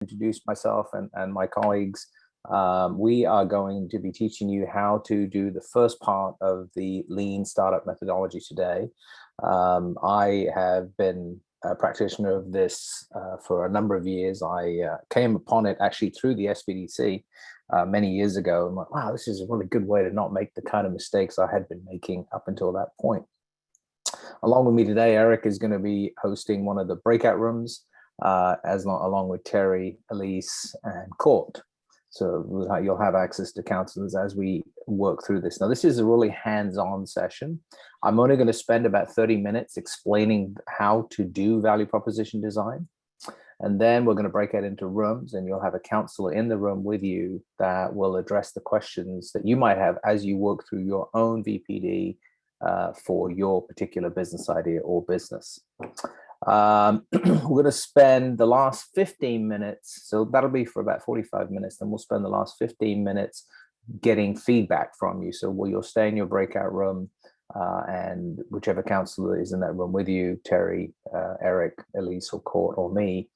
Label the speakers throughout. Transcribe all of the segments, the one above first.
Speaker 1: introduce myself and my colleagues. We are going to be teaching you how to do the first part of the lean startup methodology today. I have been a practitioner of this for a number of years. I came upon it actually through the SBDC many years ago. I'm like, wow, this is a really good way to not make the kind of mistakes I had been making up until that point. Along with me today, Eric is going to be hosting one of the breakout rooms, along with Terry, Elise, and Court. So you'll have access to counselors as we work through this. Now, this is a really hands-on session. I'm only going to spend about 30 minutes explaining how to do value proposition design. And then we're going to break it into rooms, and you'll have a counselor in the room with you that will address the questions that you might have as you work through your own VPD for your particular business idea or business. We're going to spend the last 15 minutes, so that'll be for about 45 minutes, then we'll spend the last 15 minutes getting feedback from you. So you'll stay in your breakout room, and whichever counselor is in that room with you, Terry, Eric, Elise, or Court, or me,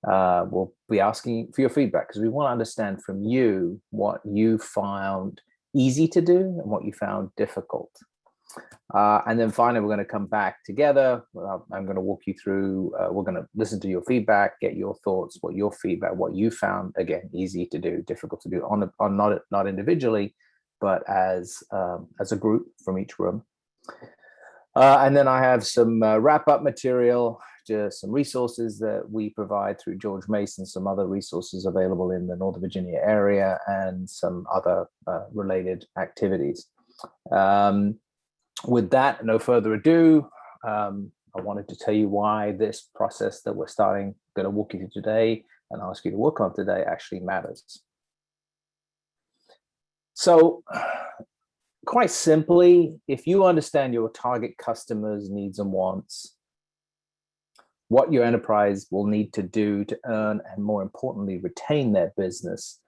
Speaker 1: we'll be asking for your feedback, because we want to understand from you what you found easy to do and what you found difficult. And then finally, we're going to come back together. I'm going to walk you through, we're going to listen to your feedback, get your thoughts, what your feedback, what you found, again, easy to do, difficult to do, on not individually, but as a group from each room. And then I have some wrap-up material, just some resources that we provide through George Mason, some other resources available in the Northern Virginia area, and some other related activities. With that, no further ado, I wanted to tell you why this process that we're going to walk you through today and ask you to work on today actually matters. So, quite simply, if you understand your target customers' needs and wants, what your enterprise will need to do to earn and, more importantly, retain their business,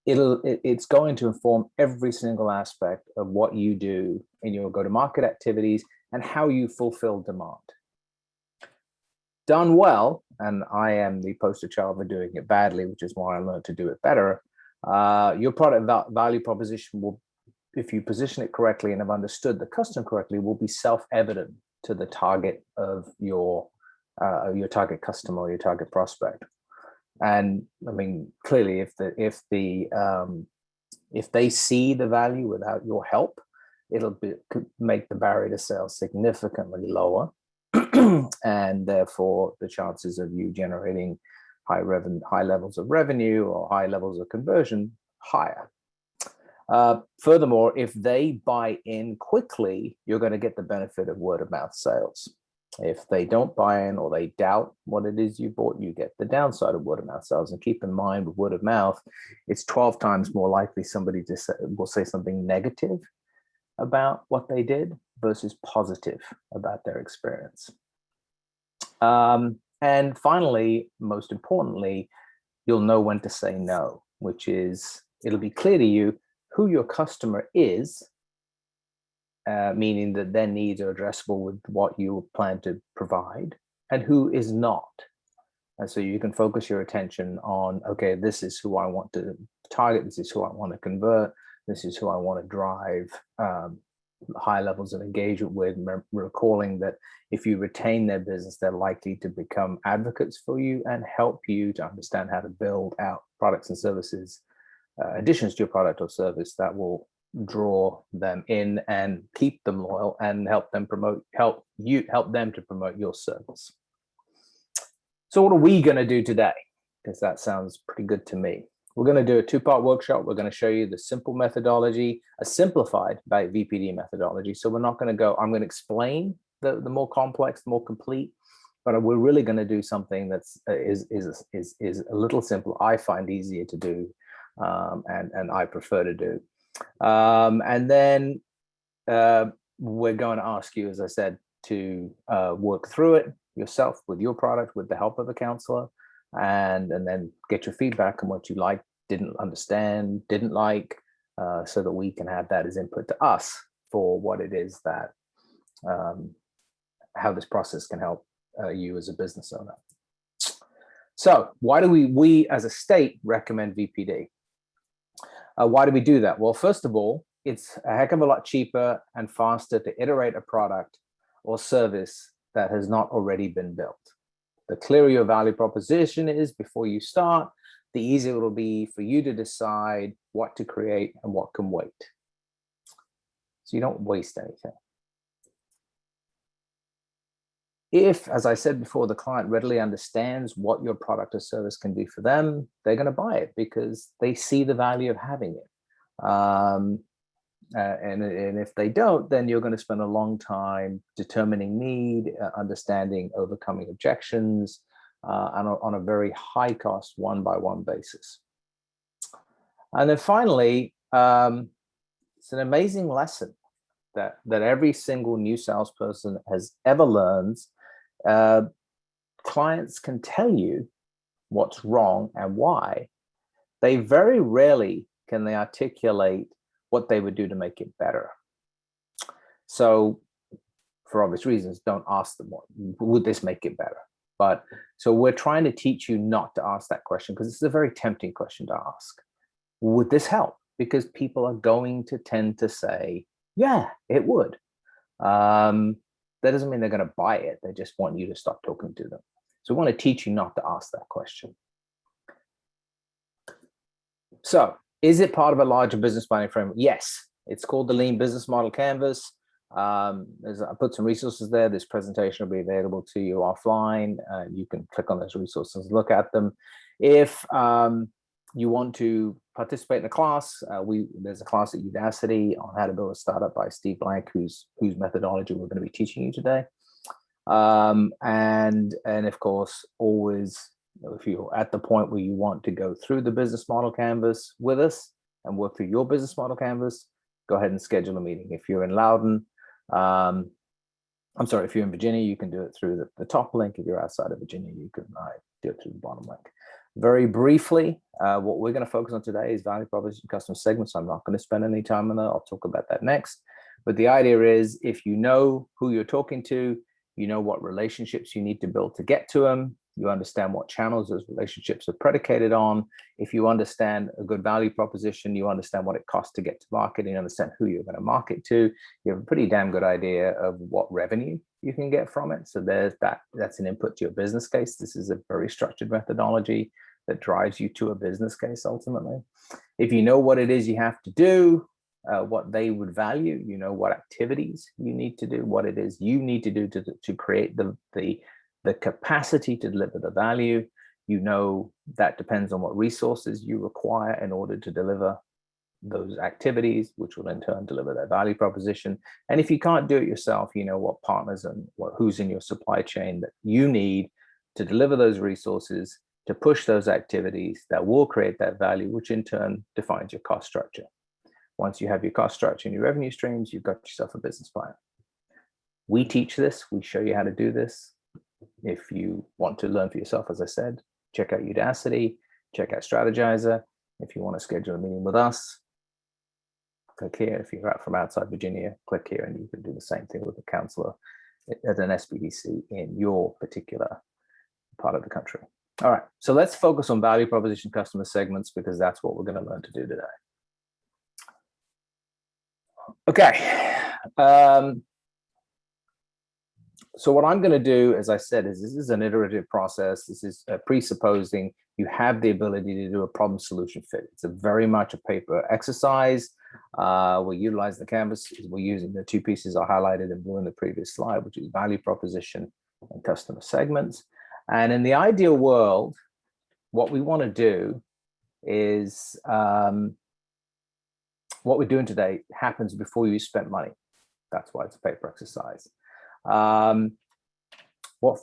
Speaker 1: it's going to inform every single aspect of what you do in your go-to-market activities and how you fulfill demand. Done well, and I am the poster child for doing it badly, which is why I learned to do it better, your product value proposition will, if you position it correctly and have understood the customer correctly, will be self-evident to the target of your target customer or your target prospect. And I mean, clearly, if they see the value without your help, could make the barrier to sales significantly lower, and therefore the chances of you generating high levels of revenue or high levels of conversion higher. Furthermore, if they buy in quickly, you're going to get the benefit of word of mouth sales. If they don't buy in or they doubt what it is you bought, you get the downside of word of mouth sales. And keep in mind, with word of mouth, it's 12 times more likely somebody will say something negative about what they did versus positive about their experience. And finally, most importantly, you'll know when to say no, which is, it'll be clear to you who your customer is, meaning that their needs are addressable with what you plan to provide, and who is not. And so you can focus your attention on, okay, this is who I want to target, this is who I want to convert, this is who I want to drive high levels of engagement with, recalling that if you retain their business, they're likely to become advocates for you and help you to understand how to build out products and services, additions to your product or service that will draw them in and keep them loyal and help them to promote your service. So what are we going to do today? Because that sounds pretty good to me. We're going to do a two-part workshop. We're going to show you the simple methodology, a simplified by VPD methodology. So we're not going to go, I'm going to explain the more complex, the more complete, but we're really going to do something that's is a little simple. I find easier to do, and I prefer to do. And then we're going to ask you, as I said, to work through it yourself with your product with the help of a counselor, and then get your feedback on what you liked, didn't understand, didn't like, so that we can have that as input to us for what it is that, how this process can help you as a business owner. So why do we as a state recommend VPD? Why do we do that? Well, first of all, it's a heck of a lot cheaper and faster to iterate a product or service that has not already been built. The clearer your value proposition is before you start, the easier it will be for you to decide what to create and what can wait. So you don't waste anything. If, as I said before, the client readily understands what your product or service can do for them, they're going to buy it because they see the value of having it. And if they don't, then you're going to spend a long time determining need, understanding, overcoming objections, and on a very high cost one-by-one basis. And then finally, it's an amazing lesson that every single new salesperson has ever learned. Clients can tell you what's wrong and why. They very rarely can they articulate what they would do to make it better. So for obvious reasons, don't ask them, what would this make it better? But so we're trying to teach you not to ask that question because it's a very tempting question to ask. Would this help? Because people are going to tend to say, yeah, it would. That doesn't mean they're going to buy it. They just want you to stop talking to them. So we want to teach you not to ask that question. So is it part of a larger business planning framework? Yes, it's called the Lean Business Model Canvas. I put some resources there. This presentation will be available to you offline. You can click on those resources and look at them. If you want to participate in a class, there's a class at Udacity on how to build a startup by Steve Blank, whose methodology we're going to be teaching you today. And of course, always, if you're at the point where you want to go through the business model canvas with us and work through your business model canvas, go ahead and schedule a meeting. If you're in Loudoun, if you're in Virginia, you can do it through the top link. If you're outside of Virginia, you can do it through the bottom link. Very briefly, what we're going to focus on today is value proposition customer segments. I'm not going to spend any time on that. I'll talk about that next. But the idea is, if you know who you're talking to, you know what relationships you need to build to get to them, you understand what channels those relationships are predicated on. If you understand a good value proposition, you understand what it costs to get to market, and you understand who you're going to market to, you have a pretty damn good idea of what revenue you can get from it. So there's that's an input to your business case. This is a very structured methodology that drives you to a business case ultimately. If you know what it is you have to do, what they would value, you know what activities you need to do, what it is you need to do to create the capacity to deliver the value. You know that depends on what resources you require in order to deliver those activities, which will in turn deliver that value proposition. And if you can't do it yourself, you know what partners and who's in your supply chain that you need to deliver those resources, to push those activities that will create that value, which in turn defines your cost structure. Once you have your cost structure and your revenue streams, you've got yourself a business plan. We teach this, we show you how to do this. If you want to learn for yourself, as I said, check out Udacity, check out Strategizer. If you want to schedule a meeting with us, click here. If you're out from outside Virginia, click here, and you can do the same thing with a counselor at an SBDC in your particular part of the country. All right, so let's focus on value proposition customer segments, because that's what we're going to learn to do today. Okay. So what I'm going to do, as I said, is this is an iterative process. This is presupposing you have the ability to do a problem solution fit. It's very much a paper exercise. We're utilizing the canvas. We're using the two pieces I highlighted in blue in the previous slide, which is value proposition and customer segments. And in the ideal world, what we want to do is what we're doing today happens before you spend money. That's why it's a paper exercise. What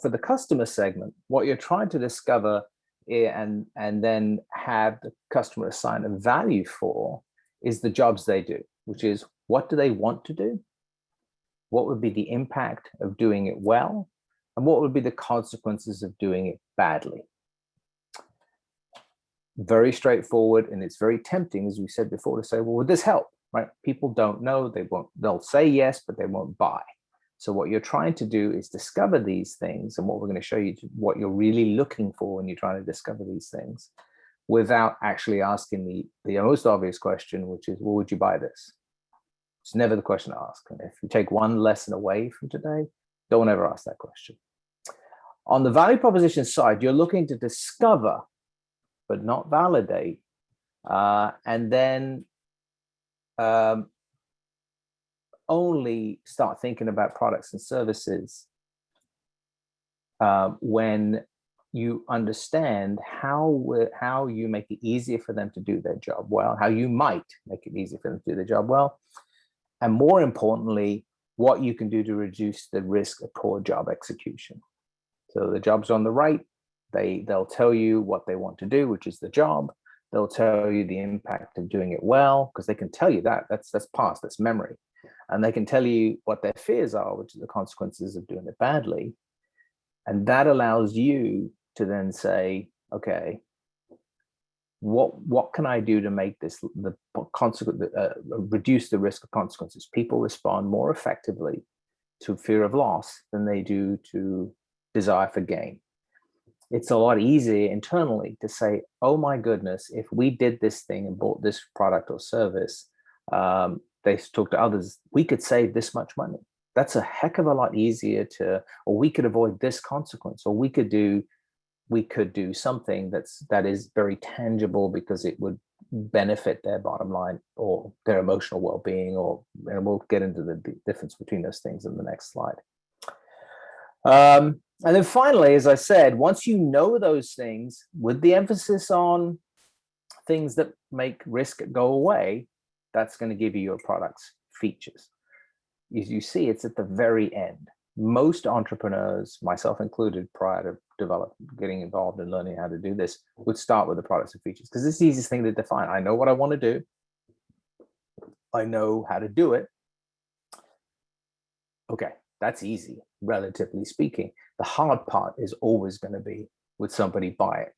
Speaker 1: for the customer segment, what you're trying to discover and then have the customer assign a value for is the jobs they do, which is, what do they want to do? What would be the impact of doing it well? And what would be the consequences of doing it badly? Very straightforward, and it's very tempting, as we said before, to say, well, would this help? Right? People don't know. They'll say yes, but they won't buy. So what you're trying to do is discover these things, and what we're going to show you what you're really looking for when you're trying to discover these things, without actually asking the most obvious question, which is, well, would you buy this? It's never the question to ask. And if you take one lesson away from today, don't ever ask that question. On the value proposition side, you're looking to discover, but not validate, and then only start thinking about products and services when you understand how you make it easier for them to do their job well, how you might make it easier for them to do their job well, and more importantly, what you can do to reduce the risk of poor job execution. So the job's on the right. They'll tell you what they want to do, which is the job. They'll tell you the impact of doing it well, because they can tell you that. That's past, that's memory. And they can tell you what their fears are, which are the consequences of doing it badly. And that allows you to then say, okay, what can I do to make this reduce the risk of consequences? People respond more effectively to fear of loss than they do to desire for gain. It's a lot easier internally to say, oh my goodness, if we did this thing and bought this product or service, they talk to others, we could save this much money. That's a heck of a lot easier to, or we could avoid this consequence, or we could do something that is very tangible because it would benefit their bottom line or their emotional well-being, and we'll get into the difference between those things in the next slide. And then finally, as I said, once you know those things, with the emphasis on things that make risk go away, that's going to give you your product's features. As you see, it's at the very end. Most entrepreneurs, myself included, prior to getting involved in learning how to do this, would start with the products and features, because it's the easiest thing to define. I know what I want to do. I know how to do it. Okay, that's easy, relatively speaking. The hard part is always going to be, would somebody buy it?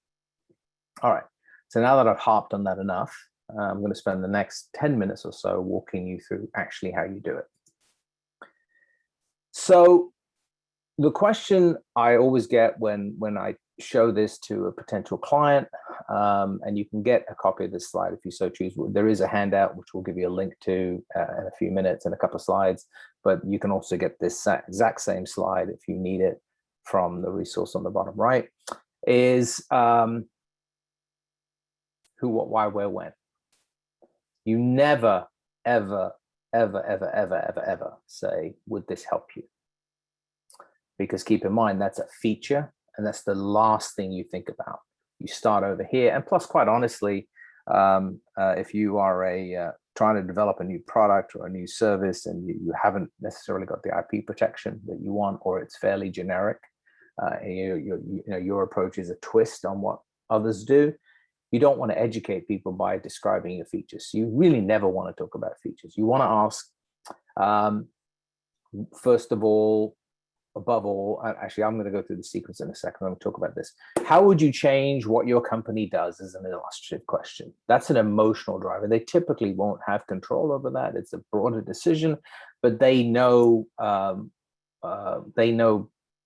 Speaker 1: All right, so now that I've harped on that enough, I'm going to spend the next 10 minutes or so walking you through actually how you do it. So the question I always get when I show this to a potential client, and you can get a copy of this slide if you so choose. There is a handout which we'll give you a link to in a few minutes and a couple of slides, but you can also get this exact same slide if you need it from the resource on the bottom right, is who, what, why, where, when. You never, ever, ever, ever, ever, ever, ever say, would this help you? Because keep in mind, that's a feature, and that's the last thing you think about. You start over here. And plus, quite honestly, if you are trying to develop a new product or a new service and you haven't necessarily got the IP protection that you want, or it's fairly generic, your approach is a twist on what others do, you don't want to educate people by describing your features. You really never want to talk about features. You want to ask, first of all, above all, actually, I'm going to go through the sequence in a second. I'm going to talk about this. How would you change what your company does is an illustrative question. That's an emotional driver. They typically won't have control over that. It's a broader decision, but they know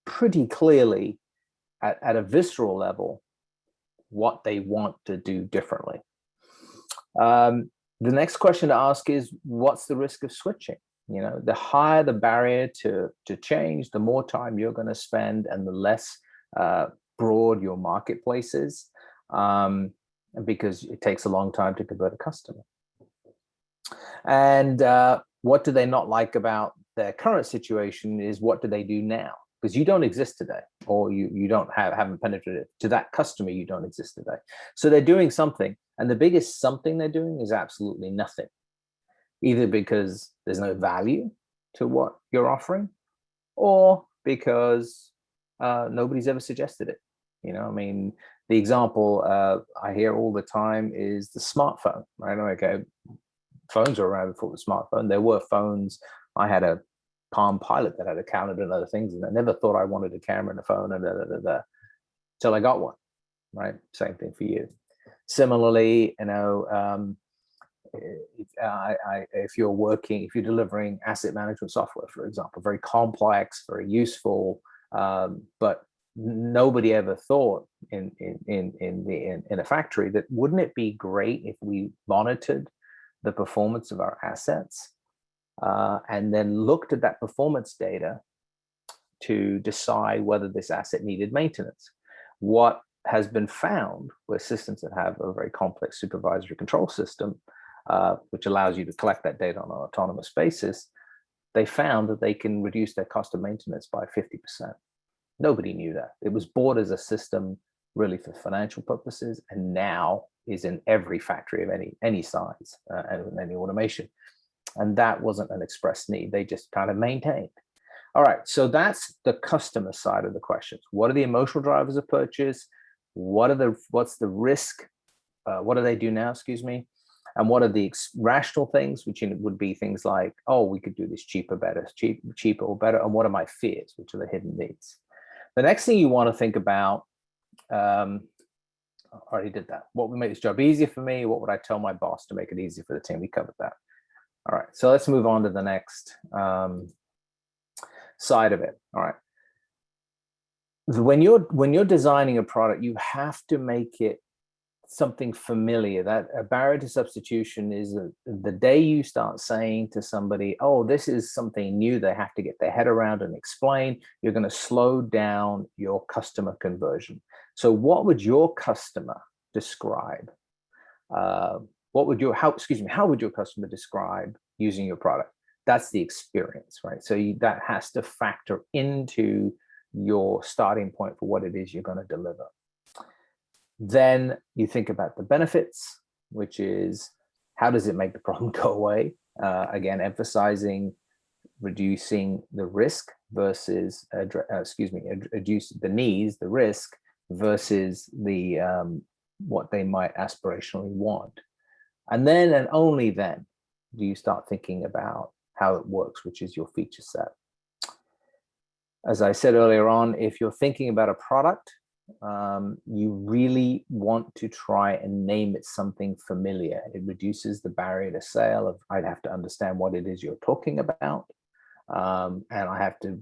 Speaker 1: pretty clearly at a visceral level what they want to do differently. The next question to ask is, what's the risk of switching? The higher the barrier to change, the more time you're going to spend and the less broad your marketplace is, because it takes a long time to convert a customer. And what do they not like about their current situation is, what do they do now? Because you don't exist today, or you haven't penetrated to that customer. You don't exist today. So they're doing something, and the biggest something they're doing is absolutely nothing. Either because there's no value to what you're offering, or because nobody's ever suggested it. The example I hear all the time is the smartphone, right? Okay, phones were around before the smartphone. There were phones. I had a Palm Pilot that had a calendar and other things, and I never thought I wanted a camera and a phone and till I got one, right? Same thing for you. Similarly, if you're delivering asset management software, for example, very complex, very useful, but nobody ever thought in a factory that wouldn't it be great if we monitored the performance of our assets and then looked at that performance data to decide whether this asset needed maintenance. What has been found with systems that have a very complex supervisory control system, which allows you to collect that data on an autonomous basis, they found that they can reduce their cost of maintenance by 50%. Nobody knew that. It was bought as a system really for financial purposes, and now is in every factory of any size and any automation. And that wasn't an express need. They just kind of maintained. All right, so that's the customer side of the questions. What are the emotional drivers of purchase? What's the risk? What do they do now, excuse me? And what are the rational things, which would be things like, oh, we could do this cheaper, better, cheaper or better. And what are my fears, which are the hidden needs? The next thing you want to think about, I already did that. What would make this job easier for me? What would I tell my boss to make it easier for the team? We covered that. All right, so let's move on to the next side of it. All right. When you're designing a product, you have to make it something familiar. That a barrier to substitution is the day you start saying to somebody, oh, this is something new they have to get their head around and explain, you're going to slow down your customer conversion. So what would your customer describe? How would your customer describe using your product? That's the experience, right? So that has to factor into your starting point for what it is you're going to deliver. Then you think about the benefits, which is how does it make the problem go away? Again, emphasizing reducing the risk versus, reduce the needs, the risk versus the what they might aspirationally want. And then and only then do you start thinking about how it works, which is your feature set. As I said earlier on, if you're thinking about a product, you really want to try and name it something familiar. It reduces the barrier to sale of I'd have to understand what it is you're talking about, and I have to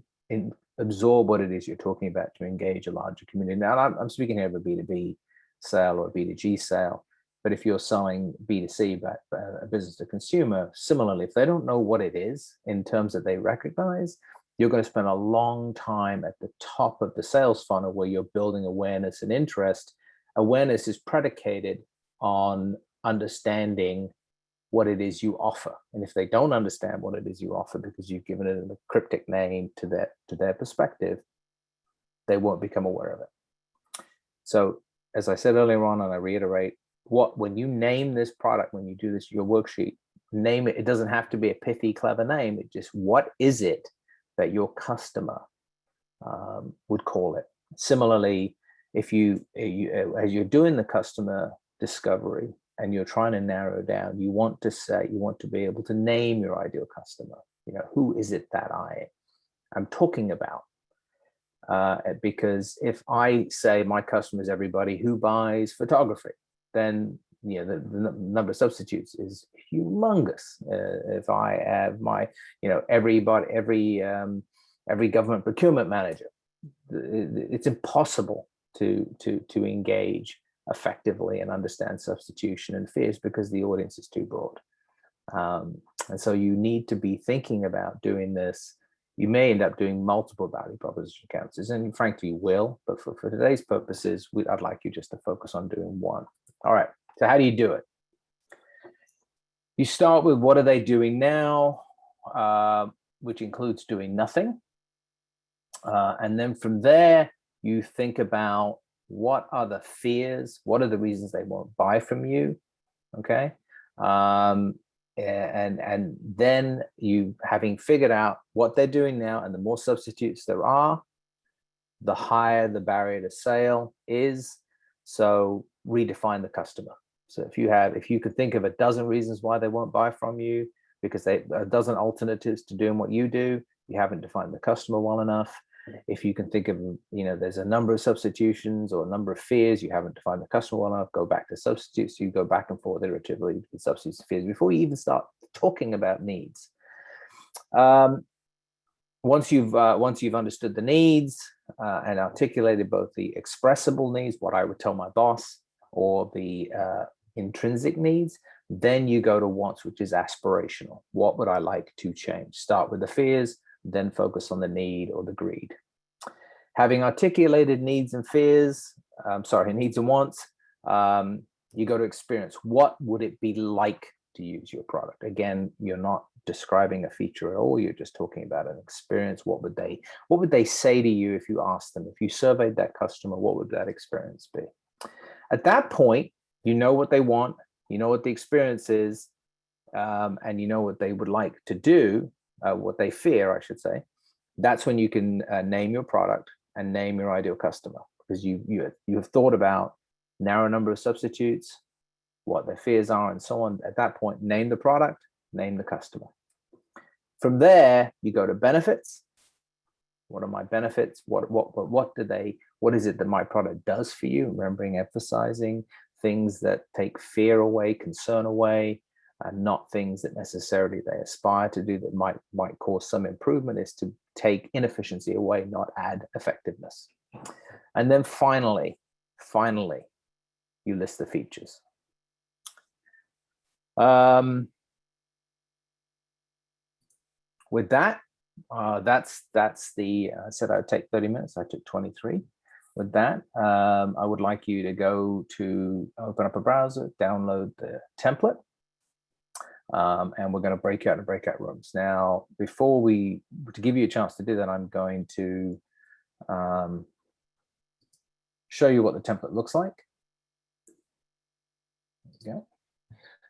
Speaker 1: absorb what it is you're talking about to engage a larger community. Now, I'm speaking here of a B2B sale or a B2G sale, but if you're selling B2C, a business to consumer, similarly, if they don't know what it is in terms that they recognize, you're going to spend a long time at the top of the sales funnel where you're building awareness and interest. Awareness is predicated on understanding what it is you offer. And if they don't understand what it is you offer because you've given it a cryptic name to their perspective, they won't become aware of it. So as I said earlier on, and I reiterate, when you name this product, when you do this, your worksheet, name it. It doesn't have to be a pithy, clever name. It just, what is it that your customer would call it? Similarly, if as you're doing the customer discovery and you're trying to narrow down, you want to be able to name your ideal customer. Who is it that I'm talking about? Because if I say my customer is everybody who buys photography, then the number of substitutes is humongous. If I have my every government procurement manager, it's impossible to engage effectively and understand substitution and fears because the audience is too broad. And so you need to be thinking about doing this. You may end up doing multiple value proposition counters, and frankly you will, but for today's purposes, I'd like you just to focus on doing one. All right, so how do you do it? You start with what are they doing now, which includes doing nothing. And then from there, you think about what are the fears, what are the reasons they won't buy from you, okay? And then you, having figured out what they're doing now, and the more substitutes there are, the higher the barrier to sale is. So redefine the customer. So if you could think of a dozen reasons why they won't buy from you, because a dozen alternatives to doing what you do, you haven't defined the customer well enough. If you can think of, there's a number of substitutions or a number of fears, you haven't defined the customer well enough, go back to substitutes. You go back and forth iteratively with substitutes and fears before you even start talking about needs. Once you've understood the needs and articulated both the expressible needs, what I would tell my boss, or the intrinsic needs, then you go to wants, which is aspirational. What would I like to change? Start with the fears, then focus on the need or the greed. Having articulated needs and fears, needs and wants, you go to experience. What would it be like to use your product? Again, you're not describing a feature at all. You're just talking about an experience. What would they say to you if you asked them? If you surveyed that customer, what would that experience be? At that point, you know what they want, you know what the experience is, and you know what they would like to do, what they fear, I should say. That's when you can name your product and name your ideal customer, because you have thought about narrow number of substitutes, what their fears are, and so on. At that point, name the product, name the customer. From there, you go to benefits. What are my benefits? What is it that my product does for you? Remembering, emphasizing things that take fear away, concern away, and not things that necessarily they aspire to do that might cause some improvement, is to take inefficiency away, not add effectiveness. And then finally, you list the features. With that, that's the, I said I'd take 30 minutes, I took 23. With that, I would like you to go to open up a browser, download the template, and we're going to break out in breakout rooms. Now, to give you a chance to do that, I'm going to show you what the template looks like. There we go.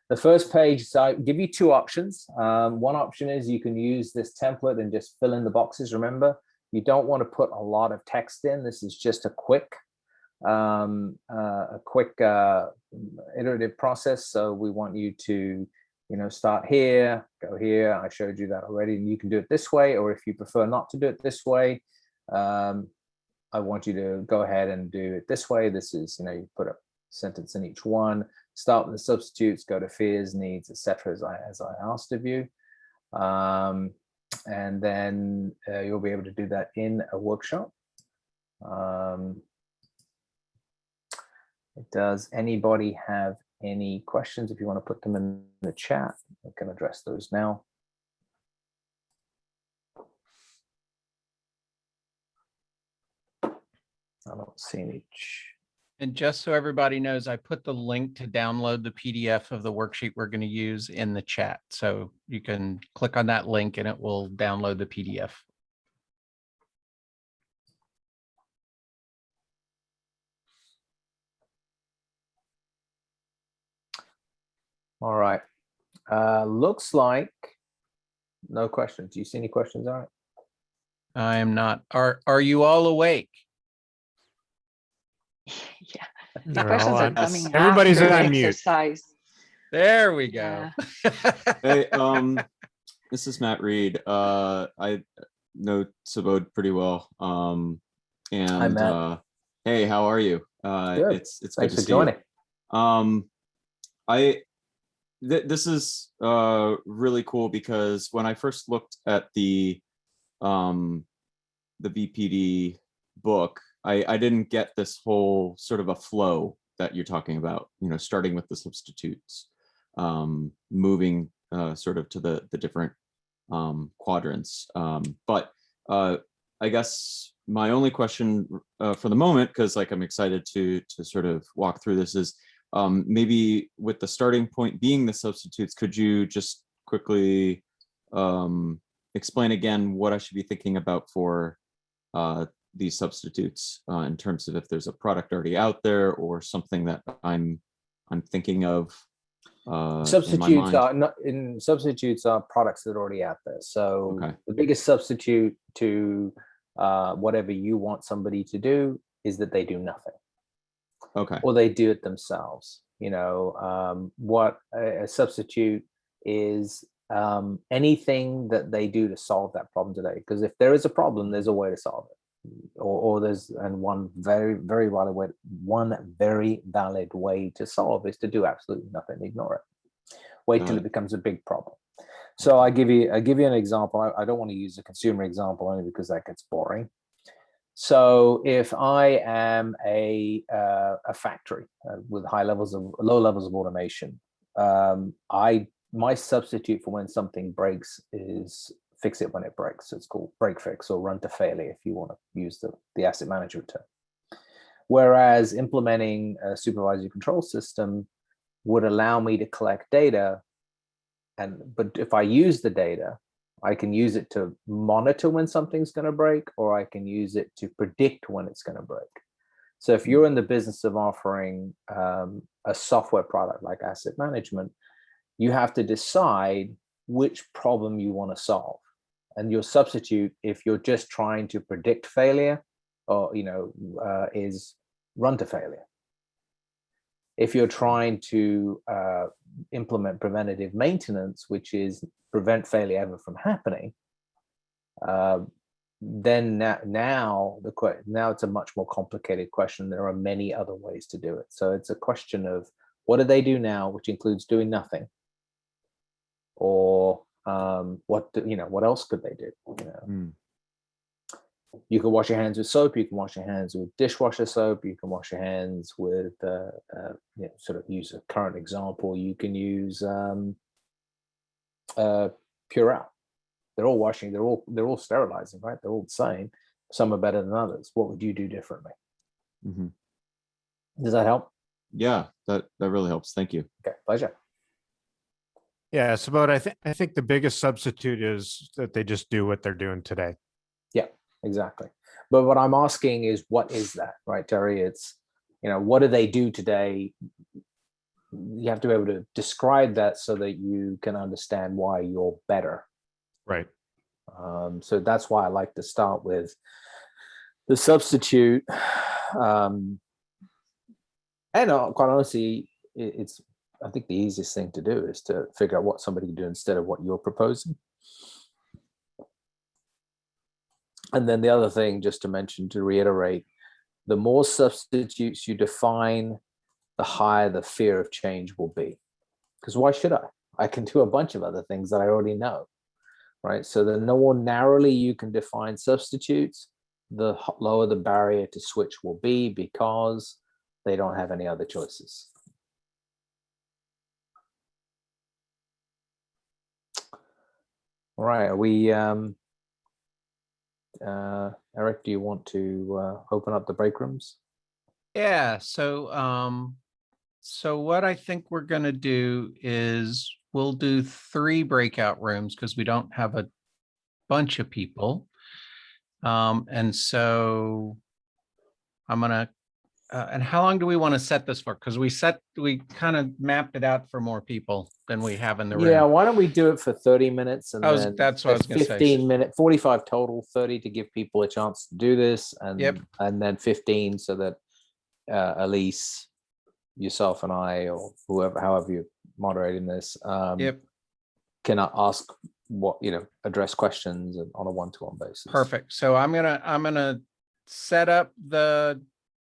Speaker 1: The first page, so I give you two options. One option is you can use this template and just fill in the boxes. Remember, you don't want to put a lot of text in. This is just a quick iterative process. So we want you to, start here, go here. I showed you that already, and you can do it this way. Or if you prefer not to do it this way, I want you to go ahead and do it this way. This is, you put a sentence in each one. Start with the substitutes, go to fears, needs, etc., as I asked of you. And then you'll be able to do that in a workshop. Does anybody have any questions? If you want to put them in the chat, I can address those now. I don't see any.
Speaker 2: And just so everybody knows, I put the link to download the PDF of the worksheet we're going to use in the chat. So you can click on that link and it will download the PDF.
Speaker 1: All right. Looks like no questions. Do you see any questions? All right.
Speaker 2: I am not. Are you all awake?
Speaker 3: Yeah, the
Speaker 4: They're
Speaker 3: questions
Speaker 4: all
Speaker 3: are
Speaker 4: on-
Speaker 3: coming
Speaker 4: Everybody's
Speaker 3: after
Speaker 4: on
Speaker 3: the
Speaker 4: mute.
Speaker 3: exercise.
Speaker 2: There we go.
Speaker 5: Hey, this is Matt Reed. I know Subodh pretty well.
Speaker 1: Hi, Matt.
Speaker 5: Hey, how are you?
Speaker 1: Good.
Speaker 5: It's good
Speaker 1: Thanks
Speaker 5: to
Speaker 1: for
Speaker 5: see you.
Speaker 1: joining.
Speaker 5: This is really cool, because when I first looked at the VPD book, I didn't get this whole sort of a flow that you're talking about, starting with the substitutes, moving sort of to the different quadrants. But I guess my only question for the moment, because I'm excited to sort of walk through this, is maybe with the starting point being the substitutes, could you just quickly explain again what I should be thinking about for these substitutes in terms of if there's a product already out there or something that I'm thinking of.
Speaker 1: Substitutes are products that are already out there. So
Speaker 5: Okay.
Speaker 1: The biggest substitute to whatever you want somebody to do is that they do nothing.
Speaker 5: Okay.
Speaker 1: Or they do it themselves. What a substitute is, anything that they do to solve that problem today. Because if there is a problem, there's a way to solve it. there's, and one very valid way to solve is to do absolutely nothing, ignore it, wait till it becomes a big problem. So I give you an example. I don't want to use a consumer example only because that gets boring. So if I am a factory with low levels of automation, my substitute for when something breaks is fix it when it breaks. So it's called break fix or run to failure if you want to use the asset management term. Whereas implementing a supervisory control system would allow me to collect data, but if I use the data, I can use it to monitor when something's going to break, or I can use it to predict when it's going to break. So if you're in the business of offering a software product like asset management, you have to decide which problem you want to solve. And your substitute, if you're just trying to predict failure, or is run to failure. If you're trying to implement preventative maintenance, which is prevent failure ever from happening, then now it's a much more complicated question. There are many other ways to do it. So it's a question of what do they do now, which includes doing nothing, or what else could they do? You can wash your hands with soap. You can wash your hands with dishwasher soap. You can wash your hands with, sort of use a current example. You can use Purell. They're all washing. They're all sterilizing, right? They're all the same. Some are better than others. What would you do differently?
Speaker 5: Mm-hmm.
Speaker 1: Does that help?
Speaker 5: Yeah, that really helps. Thank you.
Speaker 1: Okay, pleasure.
Speaker 3: Yeah, so but I think the biggest substitute is that they just do what they're doing today.
Speaker 1: Yeah, exactly. But what I'm asking is, what is that, right, Terry? It's, what do they do today? You have to be able to describe that so that you can understand why you're better.
Speaker 3: Right.
Speaker 1: So that's why I like to start with the substitute. And quite honestly, I think the easiest thing to do is to figure out what somebody can do instead of what you're proposing. And then the other thing, just to mention, to reiterate, the more substitutes you define, the higher the fear of change will be. Because why should I? I can do a bunch of other things that I already know, right? So the more narrowly you can define substitutes, the lower the barrier to switch will be, because they don't have any other choices. All right, are we, Eric, do you want to open up the break rooms?
Speaker 2: Yeah, so what I think we're going to do is we'll do 3 breakout rooms because we don't have a bunch of people. And so I'm going to, and how long do we want to set this for? Because we kind of mapped it out for more people than we have in the room.
Speaker 1: Yeah, why don't we do it for 30 minutes and then
Speaker 2: that's what I was going to say.
Speaker 1: 15 minutes, 45 total, 30 to give people a chance to do this, and and then 15 so that Elise, yourself, and I, or however you're moderating this, can ask address questions on a one-to-one basis.
Speaker 2: Perfect. So I'm gonna set up the